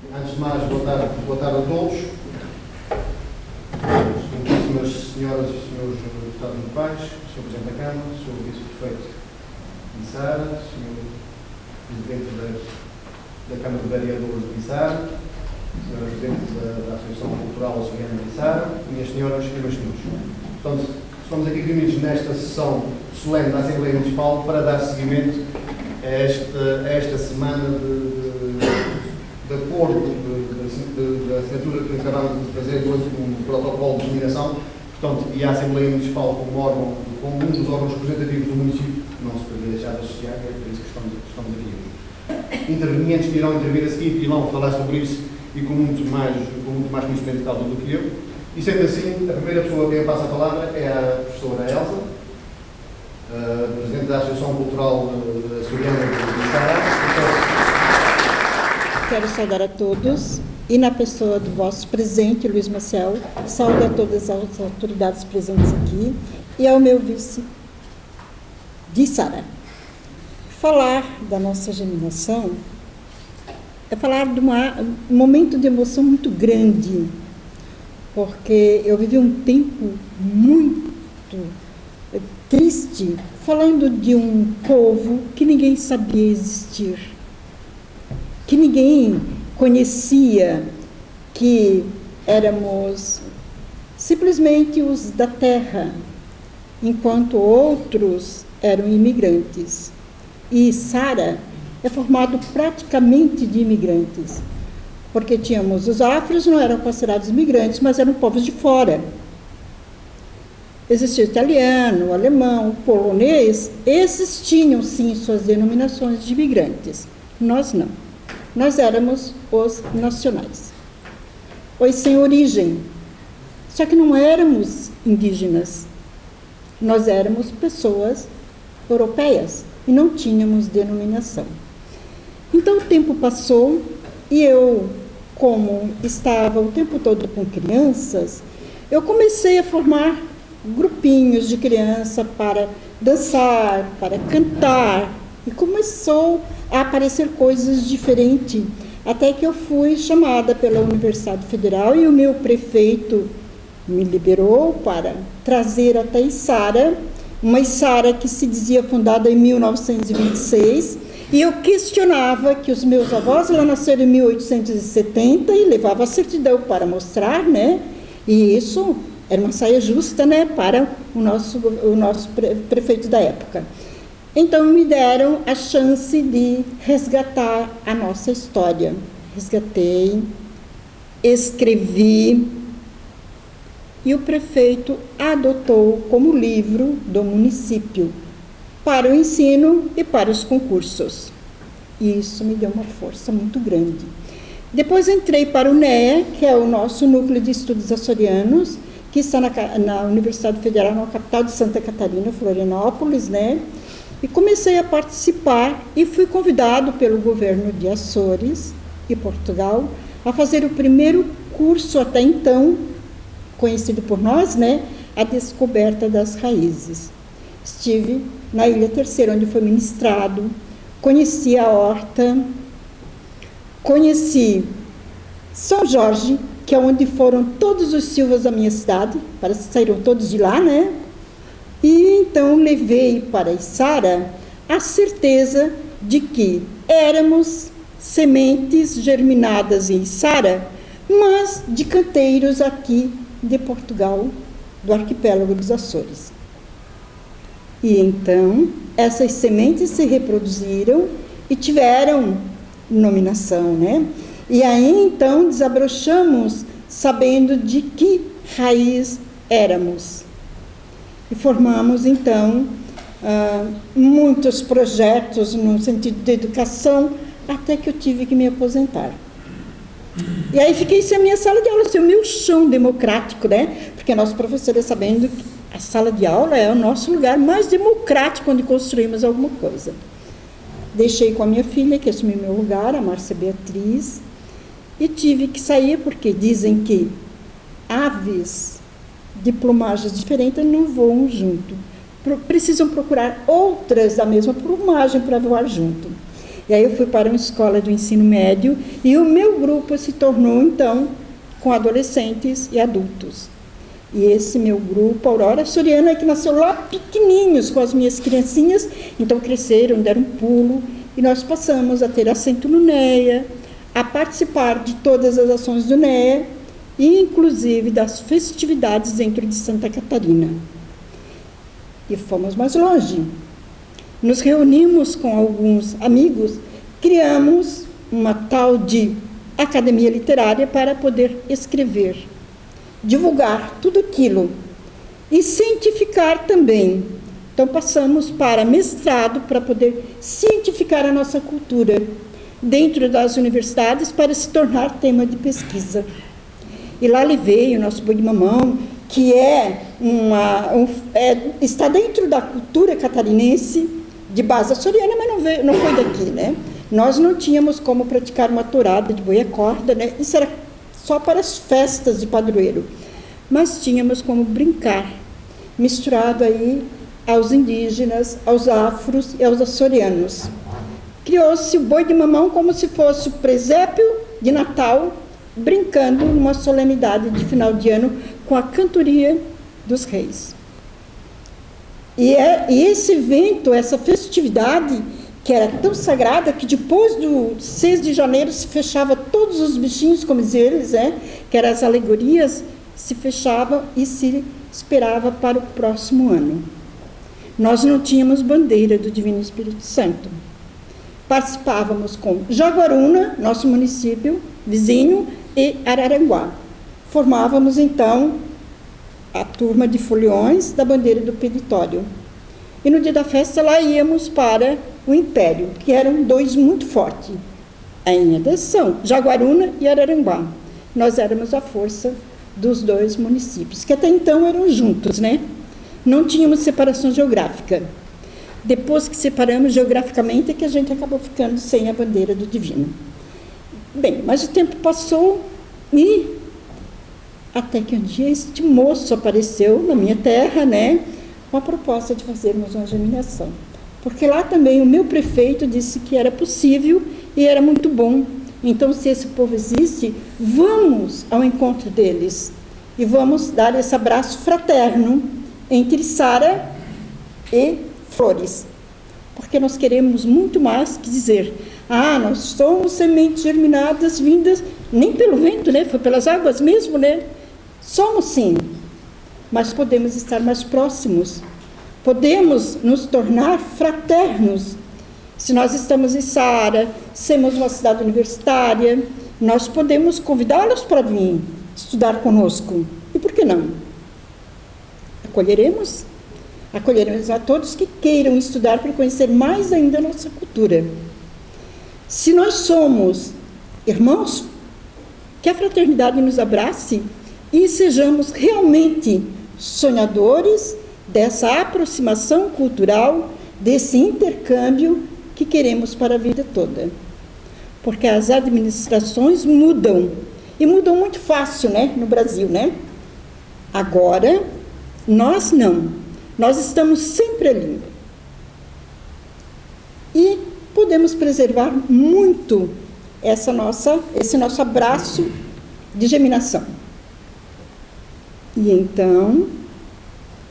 Antes de mais, boa tarde a todos. Excelentíssimas senhoras e senhores deputados municipais, Sr. Presidente da Câmara, Sr. Vice-Prefeito de Içara, Sr. Presidente da Câmara de Vereadores de Içara, Sra. Presidente da Associação Cultural Açoriana de Içara, minhas senhoras e meus senhores. Portanto, estamos aqui reunidos nesta sessão solene da Assembleia Municipal para dar seguimento a esta semana de acordo da assinatura que acabamos de fazer hoje com o protocolo de denominação, portanto, e a Assembleia Municipal como um dos órgãos representativos do município, não se poderia deixar de associar, é por isso que estamos aqui hoje. Intervenientes que irão intervir a seguir irão falar sobre isso e com muito mais conhecimento de causa do que eu. E sendo assim, a primeira pessoa a quem passa a palavra é a professora Elsa, Presidente da Associação Cultural Açoriana de Içara. Quero saudar a todos e, na pessoa do vosso presidente, Luiz Maciel, saúdo a todas as autoridades presentes aqui e ao meu vice de Içara. Falar da nossa germinação é falar de um momento de emoção muito grande, porque eu vivi um tempo muito triste, falando de um povo que ninguém sabia existir, que ninguém conhecia, que éramos simplesmente os da terra, enquanto outros eram imigrantes. E Içara é formado praticamente de imigrantes, porque tínhamos os afros, não eram considerados imigrantes, mas eram povos de fora. Existia o italiano, o alemão, o polonês, esses tinham sim suas denominações de imigrantes, nós não. Nós éramos os nacionais, os sem origem, só que não éramos indígenas, nós éramos pessoas europeias e não tínhamos denominação. Então o tempo passou e eu, como estava o tempo todo com crianças, eu comecei a formar grupinhos de criança para dançar, para cantar, e começou a aparecer coisas diferentes, até que eu fui chamada pela Universidade Federal e o meu prefeito me liberou para trazer até Içara, uma Içara que se dizia fundada em 1926, e eu questionava que os meus avós lá nasceram em 1870 e levava a certidão para mostrar, né? E isso era uma saia justa, né, para o nosso prefeito da época. Então, me deram a chance de resgatar a nossa história. Resgatei, escrevi, e o prefeito adotou como livro do município para o ensino e para os concursos. E isso me deu uma força muito grande. Depois entrei para o NEA, que é o nosso Núcleo de Estudos Açorianos, que está na Universidade Federal, na capital de Santa Catarina, Florianópolis, né? E comecei a participar e fui convidado pelo governo de Açores e Portugal a fazer o primeiro curso até então, conhecido por nós, né, a descoberta das raízes. Estive na Ilha Terceira, onde foi ministrado, conheci a Horta, conheci São Jorge, que é onde foram todos os silvas da minha cidade, parece que saíram todos de lá, né? E então levei para Içara a certeza de que éramos sementes germinadas em Içara, mas de canteiros aqui de Portugal, do arquipélago dos Açores. E então essas sementes se reproduziram e tiveram nominação, né? E aí então desabrochamos sabendo de que raiz éramos. E formamos, então, muitos projetos no sentido de educação, até que eu tive que me aposentar. E aí fiquei sem a minha sala de aula, sem o meu chão democrático, né? Porque nós, professores, sabendo que a sala de aula é o nosso lugar mais democrático onde construímos alguma coisa. Deixei com a minha filha, que assumiu meu lugar, a Márcia Beatriz, e tive que sair, porque dizem que aves de plumagens diferentes não voam junto. Precisam procurar outras da mesma plumagem para voar junto. E aí eu fui para uma escola de ensino médio e o meu grupo se tornou, então, com adolescentes e adultos. E esse meu grupo, Aurora Soriana, que nasceu lá pequenininhos com as minhas criancinhas, então cresceram, deram um pulo, e nós passamos a ter assento no NEA, a participar de todas as ações do NEA, e inclusive das festividades dentro de Santa Catarina. E fomos mais longe. Nos reunimos com alguns amigos, criamos uma tal de academia literária para poder escrever, divulgar tudo aquilo e cientificar também. Então passamos para mestrado para poder cientificar a nossa cultura dentro das universidades para se tornar tema de pesquisa. E lá levei o nosso boi de mamão, que está dentro da cultura catarinense, de base açoriana, mas não foi daqui, né? Nós não tínhamos como praticar uma tourada de boi a corda, né? Isso era só para as festas de padroeiro. Mas tínhamos como brincar, misturado aí aos indígenas, aos afros e aos açorianos. Criou-se o boi de mamão como se fosse o presépio de Natal, brincando numa solenidade de final de ano com a cantoria dos reis. E esse evento, essa festividade, que era tão sagrada, que depois do 6 de janeiro se fechava todos os bichinhos, como dizem eles, que eram as alegorias, se fechavam e se esperava para o próximo ano. Nós não tínhamos bandeira do Divino Espírito Santo. Participávamos com Jaguaruna, nosso município vizinho, e Araranguá. Formávamos, então, a turma de foliões da bandeira do peditório. E no dia da festa lá íamos para o Império, que eram dois muito fortes. Em adesão, Jaguaruna e Araranguá. Nós éramos a força dos dois municípios, que até então eram juntos, né? Não tínhamos separação geográfica. Depois que separamos geograficamente é que a gente acabou ficando sem a bandeira do Divino. Bem, mas o tempo passou e até que um dia este moço apareceu na minha terra, né, com a proposta de fazermos uma germinação. Porque lá também o meu prefeito disse que era possível e era muito bom. Então, se esse povo existe, vamos ao encontro deles e vamos dar esse abraço fraterno entre Sara e Flores. Porque nós queremos muito mais que dizer, nós somos sementes germinadas vindas, nem pelo vento, né? Foi pelas águas mesmo, né? Somos sim, mas podemos estar mais próximos, podemos nos tornar fraternos. Se nós estamos em Saara, somos uma cidade universitária, nós podemos convidá-los para vir estudar conosco. E por que não? Acolheremos a todos que queiram estudar para conhecer mais ainda a nossa cultura. Se nós somos irmãos, que a fraternidade nos abrace e sejamos realmente sonhadores dessa aproximação cultural, desse intercâmbio que queremos para a vida toda. Porque as administrações mudam, e mudam muito fácil, né, no Brasil, né? Agora, nós não. Nós estamos sempre ali. E podemos preservar muito esse nosso abraço de germinação. E então,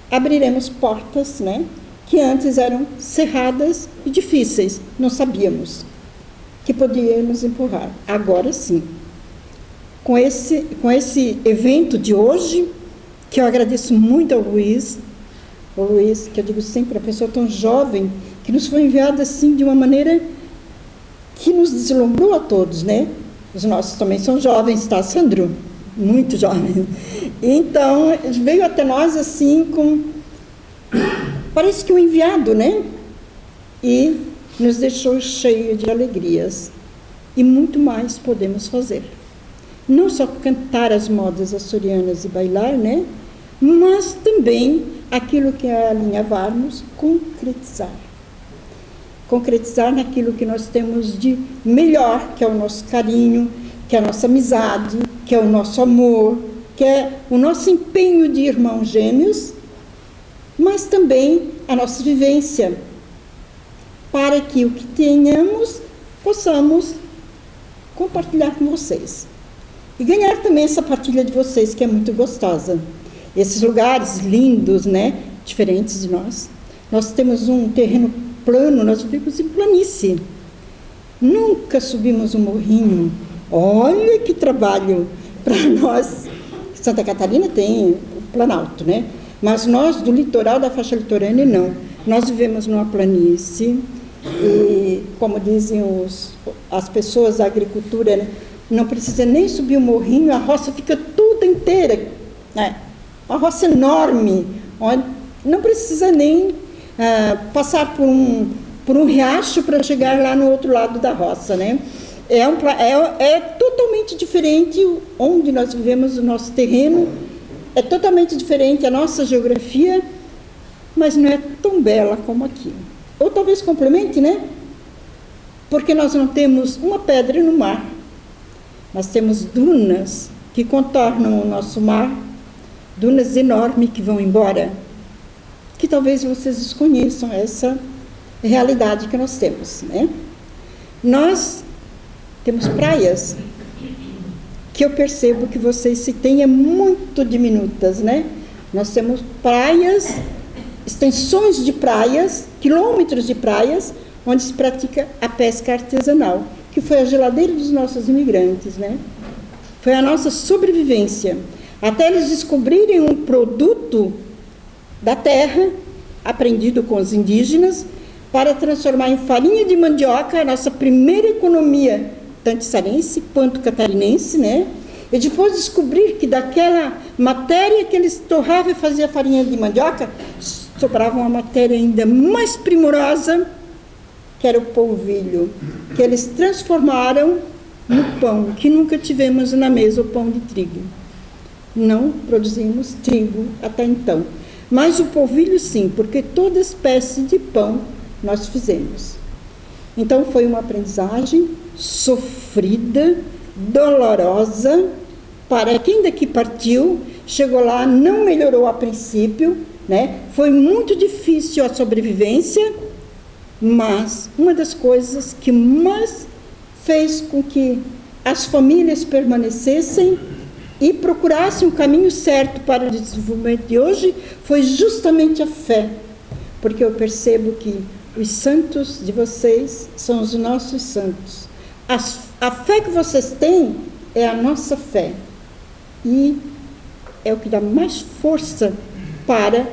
abriremos portas, né, que antes eram cerradas e difíceis, não sabíamos que podíamos empurrar. Agora sim. Com esse evento de hoje, que eu agradeço muito ao Luiz, que eu digo sempre, a pessoa tão jovem, que nos foi enviada assim de uma maneira que nos deslumbrou a todos, né? Os nossos também são jovens, tá, Sandro? Muito jovens. Então, veio até nós assim parece que um enviado, né? E nos deixou cheio de alegrias. E muito mais podemos fazer. Não só cantar as modas açorianas e bailar, né? Mas também aquilo que alinhavarmos, concretizar. Concretizar naquilo que nós temos de melhor, que é o nosso carinho, que é a nossa amizade, que é o nosso amor, que é o nosso empenho de irmãos gêmeos, mas também a nossa vivência, para que o que tenhamos possamos compartilhar com vocês. E ganhar também essa partilha de vocês, que é muito gostosa. Esses lugares lindos, né? Diferentes de nós. Nós temos um terreno plano, nós vivemos em planície. Nunca subimos um morrinho. Olha que trabalho para nós. Santa Catarina tem o Planalto, né? Mas nós, do litoral da faixa litorânea, não. Nós vivemos numa planície e, como dizem as pessoas da agricultura, né? Não precisa nem subir o morrinho, a roça fica toda inteira, né? Uma roça enorme, onde não precisa nem passar por um riacho para chegar lá no outro lado da roça, né? É totalmente diferente onde nós vivemos, o nosso terreno, é totalmente diferente a nossa geografia, mas não é tão bela como aqui. Ou talvez complemente, né? Porque nós não temos uma pedra no mar. Nós temos dunas que contornam o nosso mar, dunas enormes que vão embora, que talvez vocês desconheçam essa realidade que nós temos, né? Nós temos praias que eu percebo que vocês se têm muito diminutas, né? Nós temos praias, extensões de praias, quilômetros de praias, onde se pratica a pesca artesanal, que foi a geladeira dos nossos imigrantes, né? Foi a nossa sobrevivência. Até eles descobrirem um produto da terra, aprendido com os indígenas, para transformar em farinha de mandioca a nossa primeira economia, tanto cearense quanto catarinense, né? E depois descobrir que daquela matéria que eles torravam e faziam farinha de mandioca, sobrava uma matéria ainda mais primorosa, que era o polvilho, que eles transformaram no pão, que nunca tivemos na mesa o pão de trigo. Não produzimos trigo até então. Mas o polvilho sim, porque toda espécie de pão nós fizemos. Então foi uma aprendizagem sofrida, dolorosa, para quem daqui partiu, chegou lá, não melhorou a princípio, né? Foi muito difícil a sobrevivência, mas uma das coisas que mais fez com que as famílias permanecessem e procurassem o caminho certo para o desenvolvimento de hoje foi justamente a fé, porque eu percebo que os santos de vocês são os nossos santos. A fé que vocês têm é a nossa fé e é o que dá mais força para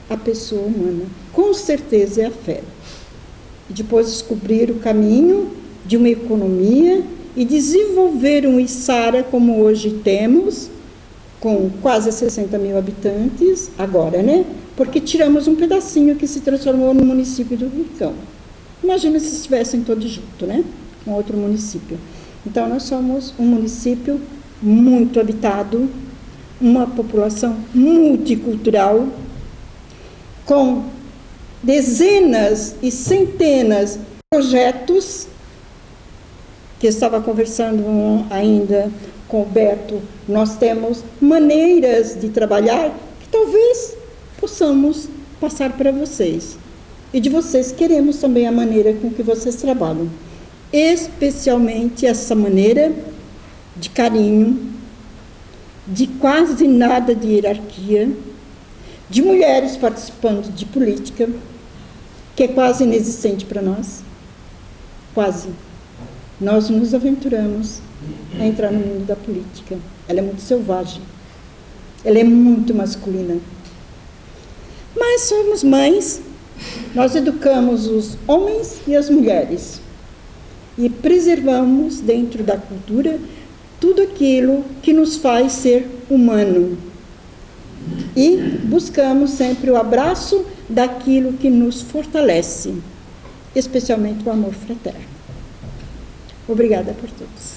a pessoa humana. Com certeza é a fé. E depois descobrir o caminho de uma economia e desenvolver um Içara como hoje temos, com quase 60 mil habitantes, agora, né? Porque tiramos um pedacinho que se transformou no município do Rincão. Imagina se estivessem todos juntos, né? Com outro município. Então, nós somos um município muito habitado, uma população multicultural, com dezenas e centenas de projetos, que eu estava conversando ainda com o Beto, nós temos maneiras de trabalhar que talvez possamos passar para vocês. E de vocês queremos também a maneira com que vocês trabalham. Especialmente essa maneira de carinho, de quase nada de hierarquia, de mulheres participando de política, que é quase inexistente para nós. Quase. Nós nos aventuramos a entrar no mundo da política. Ela é muito selvagem. Ela é muito masculina. Mas somos mães, nós educamos os homens e as mulheres. E preservamos dentro da cultura tudo aquilo que nos faz ser humano. E buscamos sempre o abraço daquilo que nos fortalece, especialmente o amor fraterno. Obrigada por todos.